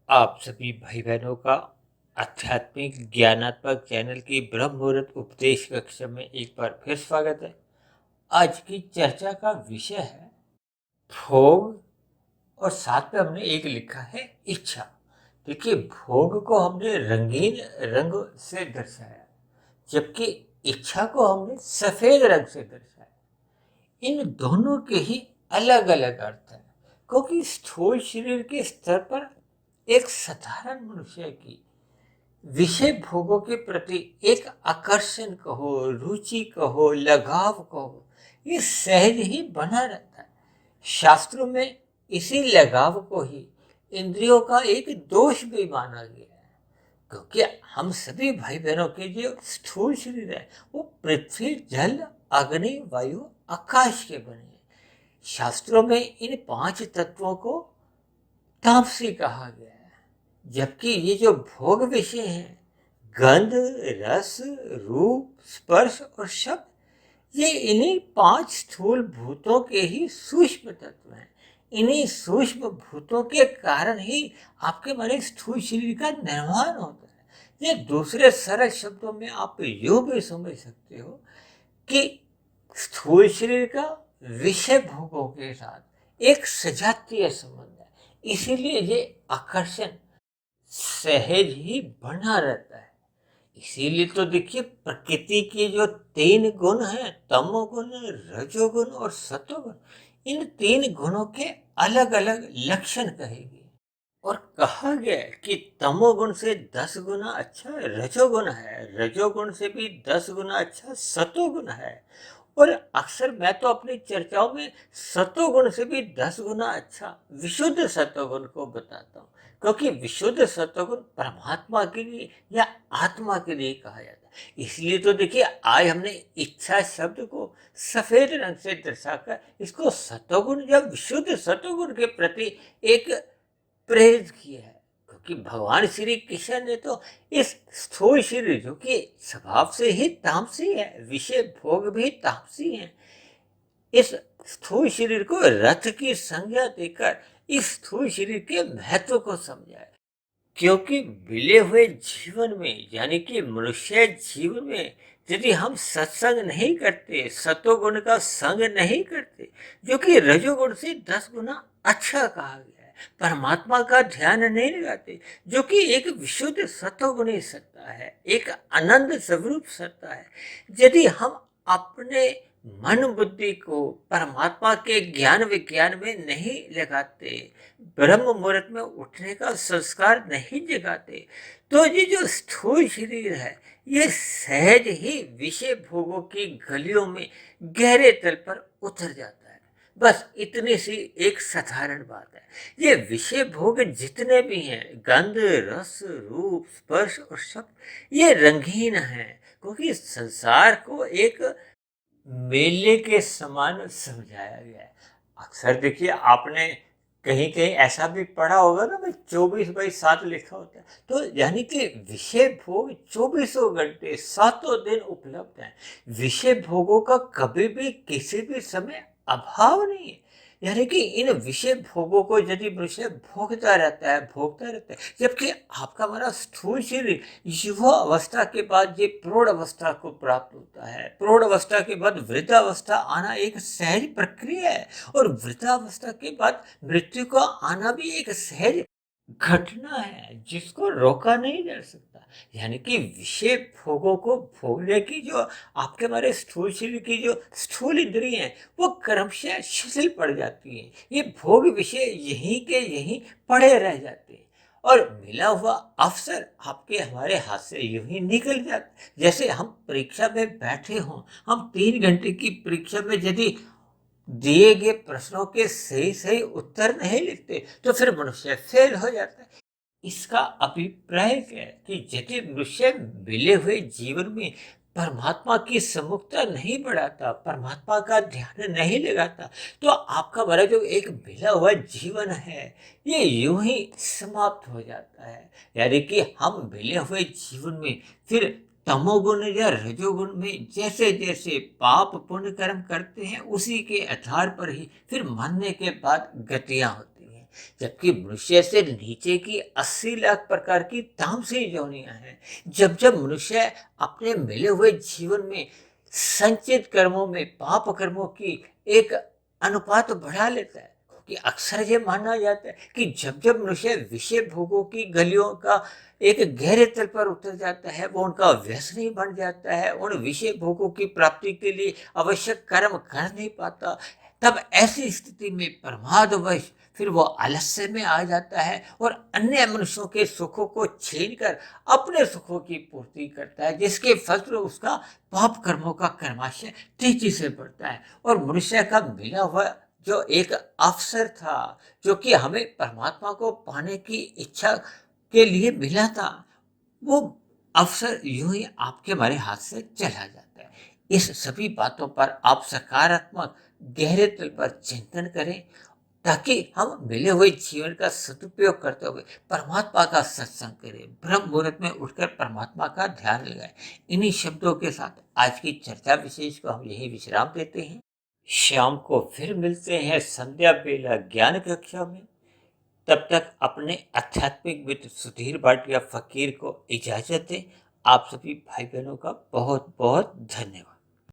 आप सभी भाई बहनों का आध्यात्मिक ज्ञानात्मक चैनल की ब्रह्म मुहूर्त उपदेश कक्षा में एक बार फिर स्वागत है। आज की चर्चा का विषय है भोग, और साथ में हमने एक लिखा है इच्छा। देखिए, भोग को हमने रंगीन रंग से दर्शाया, जबकि इच्छा को हमने सफेद रंग से दर्शाया। इन दोनों के ही अलग अलग अर्थ हैं, क्योंकि स्थूल शरीर के स्तर पर एक साधारण मनुष्य की विषय भोगों के प्रति एक आकर्षण कहो, रुचि कहो, लगाव कहो, ये सहज ही बना रहता है। शास्त्रों में इसी लगाव को ही इंद्रियों का एक दोष भी माना गया है, क्योंकि हम सभी भाई बहनों के जो स्थूल शरीर है वो पृथ्वी, जल, अग्नि, वायु, आकाश के बने हैं। शास्त्रों में इन 5 तत्वों को तामसी कहा गया है, जबकि ये जो भोग विषय हैं, गंध, रस, रूप, स्पर्श और शब्द, ये इन्हीं 5 स्थूल भूतों के ही सूक्ष्म तत्व हैं। इन्हीं सूक्ष्म भूतों के कारण ही आपके हमारे स्थूल शरीर का निर्माण होता है। ये दूसरे सरल शब्दों में आप यूं भी समझ सकते हो कि स्थूल शरीर का विषय भोगों के साथ एक सजातीय संबंध है, इसीलिए ये आकर्षण सहज ही बना रहता है। इसीलिए तो देखिए, प्रकृति के जो 3 गुण हैं, तमोगुण, रजोगुण और सतोगुण, इन 3 गुणों के अलग अलग लक्षण कहेगी। और कहा गया है कि तमोगुण से 10 गुना अच्छा रजोगुण है, रजोगुण से भी 10 गुना अच्छा सतोगुण है। और अक्सर मैं तो अपनी चर्चाओं में सतोगुण से भी 10 गुना अच्छा विशुद्ध सतोगुण को बताता हूँ, क्योंकि विशुद्ध सतोगुण परमात्मा के लिए या आत्मा के लिए कहा जाता है। इसलिए तो देखिए, आज हमने इच्छा शब्द को सफेद रंग से दर्शाकर इसको सतोगुण या विशुद्ध सतोगुण के प्रति एक प्रेरित किया है, क्योंकि भगवान श्री कृष्ण ने तो इस स्थूल शरीर, जो कि स्वभाव से ही तामसी है, विषय भोग भी तामसी है, इस स्थूल शरीर को रथ की संज्ञा देकर इस स्थूल शरीर के महत्व को समझाया। क्योंकि मिले हुए जीवन में, यानी कि मनुष्य जीवन में, यदि हम सत्संग नहीं करते, सतोगुण का संग नहीं करते, जो कि रजोगुण से 10 गुना अच्छा कहा गया है, परमात्मा का ध्यान नहीं लगाते, जो कि एक विशुद्ध सतोगुणी सत्ता है, एक आनंद स्वरूप सत्ता है, यदि हम अपने मन बुद्धि को परमात्मा के ज्ञान विज्ञान में नहीं लगाते, ब्रह्म मुहूर्त में उठने का संस्कार नहीं जगाते, तो ये जो स्थूल शरीर है, ये सहज ही विषय भोगों की गलियों में गहरे तल पर उतर जाता है। बस इतनी सी एक साधारण बात है। ये विषय भोग जितने भी हैं, गंध, रस, रूप, स्पर्श और शब्द, ये रंगीन हैं, क्योंकि संसार को एक मेले के समान समझाया गया है। अक्सर देखिए, आपने कहीं कहीं ऐसा भी पढ़ा होगा ना भाई, 24/7 लिखा होता है, तो यानी कि विषय भोग 24 घंटे 7 दिन उपलब्ध है। विषय भोगों का कभी भी किसी भी समय अभाव नहीं है। यानी कि इन विषय भोगों को यदि मनुष्य भोगता रहता है, जबकि आपका हमारा स्थूल शरीर युवा अवस्था के बाद ये प्रौढ़ अवस्था को प्राप्त होता है। प्रौढ़ अवस्था के बाद वृद्धावस्था आना एक सहज प्रक्रिया है, और वृद्धावस्था के बाद मृत्यु का आना भी एक सहज घटना है, जिसको रोका नहीं जा सकता। यानी कि विषय भोगों को भोगने की जो आपके हमारे स्थूल शरीर की जो स्थूल इंद्रियां हैं, वो क्रमशः शिथिल पड़ जाती हैं। ये भोग विषय यहीं के यहीं पड़े रह जाते हैं, और मिला हुआ अवसर आपके हमारे हाथ से यूं ही निकल जाता। जैसे हम परीक्षा में बैठे हों, हम 3 घंटे की परीक्षा में यदि दिए गए प्रश्नों के सही सही उत्तर नहीं लिखते, तो फिर मनुष्य फेल हो जाता है। इसका अभिप्राय क्या है कि यदि मनुष्य मिले हुए जीवन में परमात्मा की सम्मुखता नहीं बढ़ाता, परमात्मा का ध्यान नहीं लगाता, तो आपका हमारा जो एक मिला हुआ जीवन है, ये यूं ही समाप्त हो जाता है। यानी कि हम मिले हुए जीवन में फिर तमोगुण या रजोगुण में जैसे जैसे पाप पुण्य कर्म करते हैं, उसी के आधार पर ही फिर मरने के बाद गतियां होती हैं। जबकि मनुष्य से नीचे की 80 लाख प्रकार की तामसी योनियां हैं। जब जब मनुष्य अपने मिले हुए जीवन में संचित कर्मों में पाप कर्मों की एक अनुपात बढ़ा लेता है, कि अक्सर ये माना जाता है कि जब जब मनुष्य विषय भोगों की गलियों का एक गहरे तल पर उतर जाता है, वो उनका व्यसनी बन जाता है, उन विषय भोगों की प्राप्ति के लिए आवश्यक कर्म कर नहीं पाता, तब ऐसी स्थिति में प्रमादवश फिर वो आलस्य में आ जाता है और अन्य मनुष्यों के सुखों को छीनकर अपने सुखों की पूर्ति करता है, जिसके फलस्वरूप उसका पाप कर्मों का कर्माशय तेजी से बढ़ता है और मनुष्य का मिला हुआ जो एक अवसर था, जो कि हमें परमात्मा को पाने की इच्छा के लिए मिला था, वो अवसर यूं ही आपके हमारे हाथ से चला जाता है। इस सभी बातों पर आप सकारात्मक गहरे तल पर चिंतन करें, ताकि हम मिले हुए जीवन का सदुपयोग करते हुए परमात्मा का सत्संग करें, ब्रह्म मुहूर्त में उठकर परमात्मा का ध्यान लगाएं। इन्हीं शब्दों के साथ आज की चर्चा विशेष को हम यही विश्राम देते हैं। शाम को फिर मिलते हैं संध्या बेला ज्ञान कक्षा में। तब तक अपने आध्यात्मिक मित्र सुधीर भाटिया फकीर को इजाजत दें। आप सभी भाई बहनों का बहुत बहुत धन्यवाद।